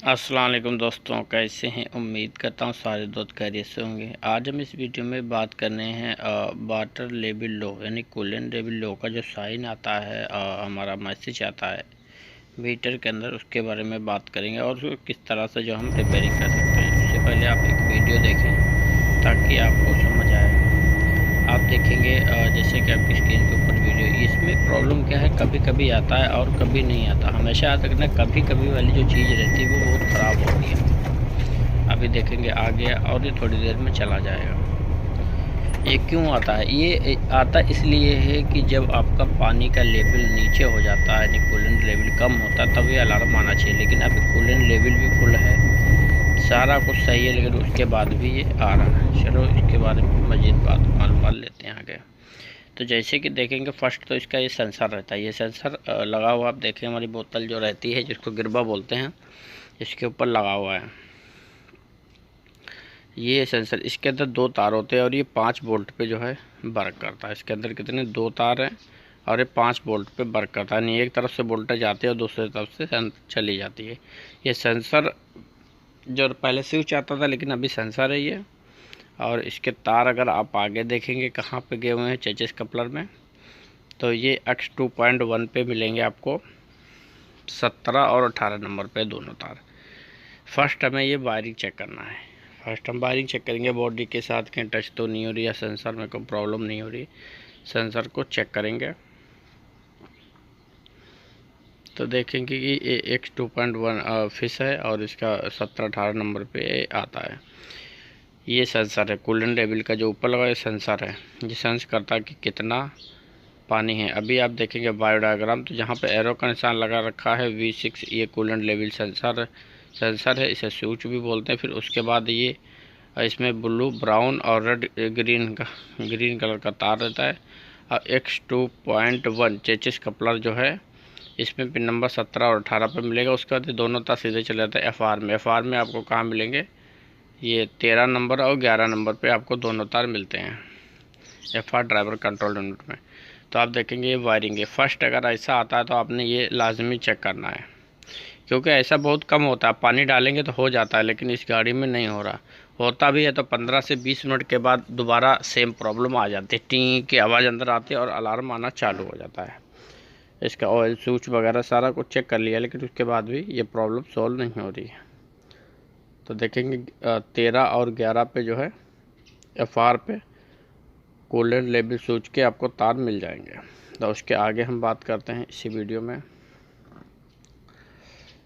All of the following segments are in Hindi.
अस्सलाम वालेकुम दोस्तों, कैसे हैं। उम्मीद करता हूँ सारे दोस्त खैरियत से होंगे। आज हम इस वीडियो में बात करने हैं वाटर लेवल लो यानी कूलेंट लेवल लो का जो साइन आता है, हमारा मैसेज आता है मीटर के अंदर, उसके बारे में बात करेंगे और उसको किस तरह से जो हम रिपेयरिंग कर सकते हैं। उससे पहले आप एक वीडियो देखें ताकि आपको समझ आए। आप देखेंगे जैसे कि आपकी स्क्रीन के ऊपर वीडियो, इसमें प्रॉब्लम क्या है, कभी कभी आता है और कभी नहीं आता। हमेशा याद रखना, कभी कभी वाली जो चीज़ रहती है वो बहुत ख़राब होती है। अभी देखेंगे आ गया और ये थोड़ी देर में चला जाएगा। ये क्यों आता है? ये आता इसलिए है कि जब आपका पानी का लेवल नीचे हो जाता है यानी कूलेंट लेवल कम होता है, तब ये अलार्म आना चाहिए। लेकिन अभी कूलेंट लेवल भी फुल है, सारा कुछ सही है, लेकिन उसके बाद भी ये आ रहा है। चलो इसके बारे में मज़ीद बात मालूम लेते हैं आगे। तो जैसे कि देखेंगे, फर्स्ट तो इसका ये सेंसर रहता है। ये सेंसर लगा हुआ, आप देखें हमारी बोतल जो रहती है जिसको गिरबा बोलते हैं, इसके ऊपर लगा हुआ है ये सेंसर। इसके अंदर 2 तार होते हैं और ये 5 वोल्ट पे जो है वर्क करता है। इसके अंदर कितने 2 तार हैं और ये 5 वोल्ट पे वर्क करता है। यानी एक तरफ से वोल्टेज आती है और दूसरी तरफ से चली जाती है। ये सेंसर जो पहले स्विच आता था, लेकिन अभी सेंसर है ये। और इसके तार अगर आप आगे देखेंगे कहाँ पे गए हुए हैं, चेचिस कपलर में, तो ये X2.1 पे मिलेंगे आपको 17 और 18 नंबर पे दोनों तार। फर्स्ट हमें ये वायरिंग चेक करना है। फर्स्ट हम वायरिंग चेक करेंगे, बॉडी के साथ कहीं टच तो नहीं हो रही है, सेंसर में कोई प्रॉब्लम नहीं हो रही। सेंसर को चेक करेंगे तो देखेंगे कि ये X2.1 फिश है और इसका 17-18 नंबर पे आता है। ये सेंसर है कूलेंट लेवल का, जो ऊपर लगा ये सेंसर है। ये सेंस करता है कि कितना पानी है। अभी आप देखेंगे बायोडायग्राम, तो जहाँ पे एरो का निशान लगा रखा है V6, ये कूलेंट लेवल सेंसर है। इसे स्विच भी बोलते हैं। फिर उसके बाद ये इसमें ब्लू, ब्राउन और रेड ग्रीन कलर का तार रहता है। और X2.1 चेचिस कपलर जो है, इसमें पिन नंबर 17 और 18 पर मिलेगा। उसके बाद दोनों तार सीधे चले जाते हैं FR में आपको कहाँ मिलेंगे, ये 13 नंबर और 11 नंबर पे आपको दोनों तार मिलते हैं FR ड्राइवर कंट्रोल यूनिट में। तो आप देखेंगे ये वायरिंग है। फर्स्ट अगर ऐसा आता है तो आपने ये लाजमी चेक करना है, क्योंकि ऐसा बहुत कम होता है। पानी डालेंगे तो हो जाता है, लेकिन इस गाड़ी में नहीं हो रहा। होता भी है तो 15 से 20 मिनट के बाद दोबारा सेम प्रॉब्लम आ जाती है, टी की आवाज़ अंदर आती है और अलार्म आना चालू हो जाता है। इसका ऑयल स्विच वगैरह सारा कुछ चेक कर लिया, लेकिन उसके बाद भी ये प्रॉब्लम सॉल्व नहीं हो रही है। तो देखेंगे 13 और 11 पे जो है FR पे कूलेंट लेवल स्विच के आपको तार मिल जाएंगे। तो उसके आगे हम बात करते हैं इसी वीडियो में।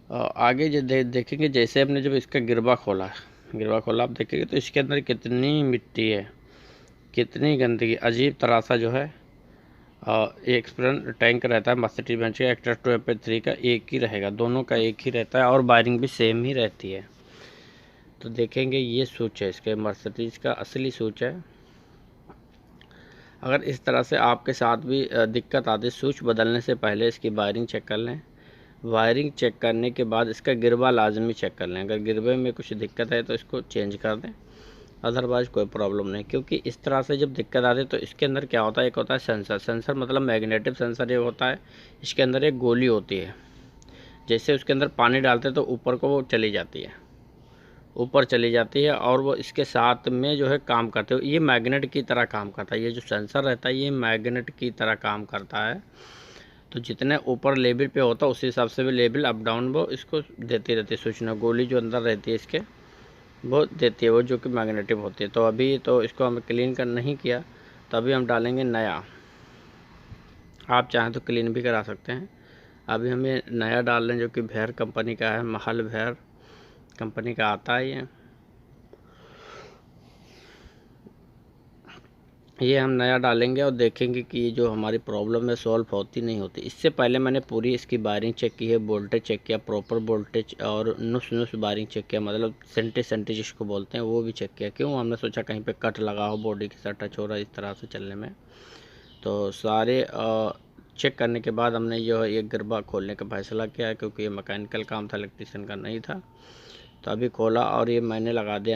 आगे जो देखेंगे, जैसे हमने जब इसका गिरबा खोला आप देखेंगे तो इसके अंदर कितनी मिट्टी है, कितनी गंदगी, अजीब तरह सा जो है। एक स्प्रेन टैंक रहता है मर्सिडीज बेंज का एक्टर 2 का, एक ही रहेगा, दोनों का एक ही रहता है और वायरिंग भी सेम ही रहती है। तो देखेंगे ये स्विच है इसके, मर्सिडीज का असली स्विच है। अगर इस तरह से आपके साथ भी दिक्कत आती है, स्विच बदलने से पहले इसकी वायरिंग चेक कर लें। वायरिंग चेक करने के बाद इसका गिरबा लाजमी चेक कर लें। अगर गिरबे में कुछ दिक्कत है तो इसको चेंज कर दें, अदरवाइज़ कोई प्रॉब्लम नहीं। क्योंकि इस तरह से जब दिक्कत आती है तो इसके अंदर क्या होता है, एक होता है सेंसर मतलब मैग्नेटिक सेंसर ये होता है। इसके अंदर एक गोली होती है, जैसे उसके अंदर पानी डालते हैं तो ऊपर को वो चली जाती है, ऊपर चली जाती है और वो इसके साथ में जो है काम करते हो। ये मैग्नेट की तरह काम करता है। ये जो सेंसर रहता है ये मैग्नेट की तरह काम करता है। तो जितने ऊपर लेवल पे होता है उसी हिसाब से भी लेवल अप डाउन वो इसको देती रहती है सूचना। गोली जो अंदर रहती है इसके वो देती है, वो जो कि मैग्नेटिक होती है। तो अभी तो इसको हम क्लीन कर नहीं किया, तो अभी हम डालेंगे नया। आप चाहें तो क्लीन भी करा सकते हैं। अभी हमें नया डाल लें, जो कि भैर कंपनी का है, महल भैर कंपनी का आता है ये हम नया डालेंगे और देखेंगे कि ये जो हमारी प्रॉब्लम है सॉल्व होती नहीं होती। इससे पहले मैंने पूरी इसकी वायरिंग चेक की है, वोल्टेज चेक किया, प्रॉपर वोल्टेज और नुस वायरिंग चेक किया, मतलब सेंटी जिसको बोलते हैं वो भी चेक किया। क्यों? हमने सोचा कहीं पे कट लगा हो, बॉडी के साथ टच हो रहा है इस तरह से चलने में। तो सारे चेक करने के बाद हमने जो है ये गिरबा खोलने का फैसला किया है, क्योंकि ये मैकेनिकल काम था, इलेक्ट्रीशियन का नहीं था। तो अभी खोला और ये मैंने लगा दिया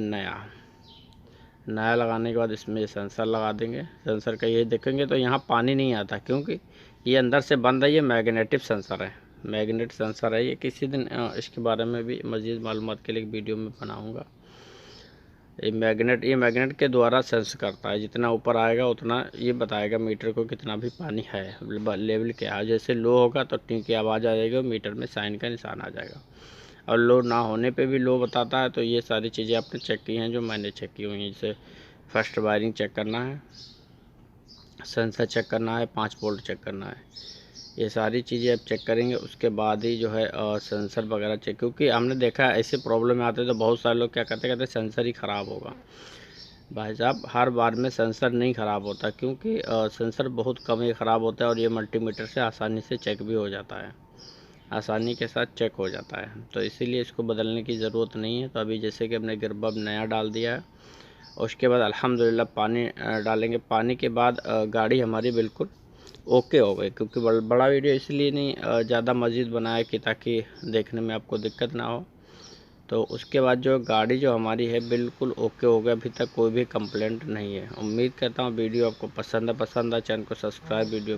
नया लगाने के बाद इसमें सेंसर लगा देंगे। सेंसर का ये देखेंगे तो यहाँ पानी नहीं आता, क्योंकि ये अंदर से बंद है, ये मैग्नेटिक सेंसर है। मैग्नेट सेंसर है ये। किसी दिन इसके बारे में भी मज़ीद मालूमात के लिए एक वीडियो में बनाऊंगा। ये मैग्नेट के द्वारा सेंस करता है, जितना ऊपर आएगा उतना ये बताएगा मीटर को कितना भी पानी है, लेवल क्या है। जैसे लो होगा तो टी की आवाज़ आ जाएगी और मीटर में साइन का निशान आ जाएगा, और लो ना होने पे भी लो बताता है। तो ये सारी चीज़ें आपने चेक की हैं जो मैंने चेक की हुई हैं। जैसे फर्स्ट वायरिंग चेक करना है, सेंसर चेक करना है, 5 वोल्ट चेक करना है, ये सारी चीज़ें आप चेक करेंगे। उसके बाद ही जो है सेंसर वगैरह चेक, क्योंकि हमने देखा है ऐसे प्रॉब्लम आते तो बहुत सारे लोग क्या कहते सेंसर ही ख़राब होगा। भाई साहब हर बार में सेंसर नहीं ख़राब होता, क्योंकि सेंसर बहुत कम ही ख़राब होता है और ये मल्टीमीटर से आसानी से चेक भी हो जाता है, आसानी के साथ चेक हो जाता है। तो इसीलिए इसको बदलने की ज़रूरत नहीं है। तो अभी जैसे कि हमने गियर बल्ब नया डाल दिया है, उसके बाद अल्हम्दुलिल्लाह पानी डालेंगे। पानी के बाद गाड़ी हमारी बिल्कुल ओके हो गई। क्योंकि बड़ा वीडियो इसलिए नहीं ज़्यादा मज़ीद बनाया कि ताकि देखने में आपको दिक्कत ना हो। तो उसके बाद जो गाड़ी जो हमारी है बिल्कुल ओके हो गया, अभी तक कोई भी कंप्लेंट नहीं है। उम्मीद करता हूँ वीडियो आपको पसंद आए। चैनल को सब्सक्राइब, वीडियो को